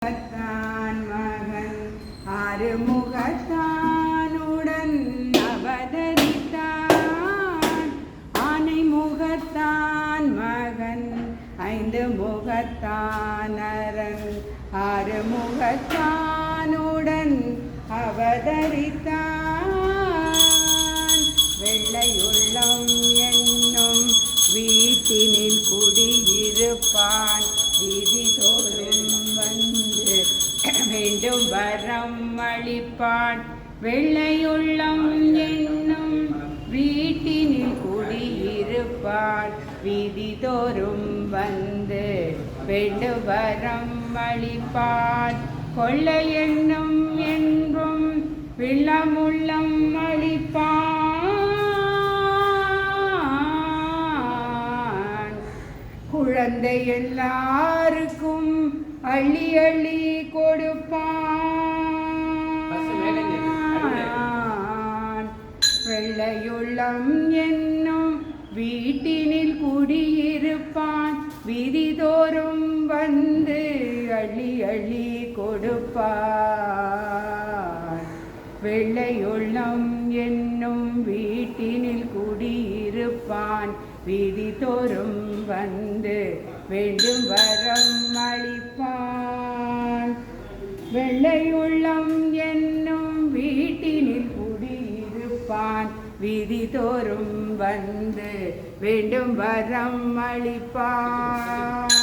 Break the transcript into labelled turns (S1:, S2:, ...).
S1: முகத்தான் மகன் ஆறுமுகத்தானுடன் அவதரித்தான். ஆனை முகத்தான் மகன் ஐந்து முகத்தான் அரண் ஆறுமுகத்தானுடன் அவதரித்தான். வெள்ளையுள்ளம் என்னும் வீட்டினில் குடியிருப்பான். வீதி தோறும் வந்து வேண்டும் வரம் அளிப்பான். வெள்ளையுள்ளம் என்னும் வீட்டினில் குடியிருப்பான். வீதி தோறும் வந்து வேண்டும் வரம் அளிப்பான். கொள்ளை எண்ணம் என்றும் வெள்ளமுள்ளம் அளிப்பான். குழந்தை எல்லாருக்கும் அள்ளி அள்ளி கொடுப்பான். வெள்ளையுள்ளம் என்னும் வீட்டினில் குடியிருப்பான். வீதி தோறும் வந்து அள்ளி அள்ளி கொடுப்பான். வெள்ளையுள்ளம் என்னும் வீட்டினில் குடியிருப்பான். வீதி தோறும் வந்து வேண்டும் வரம் அளிப்பான். வெள்ளையுள்ளம் என்னும் வீட்டினில் குடியிருப்பான். வீதி தோறும் வந்து வேண்டும் வரம் அளிப்பான்.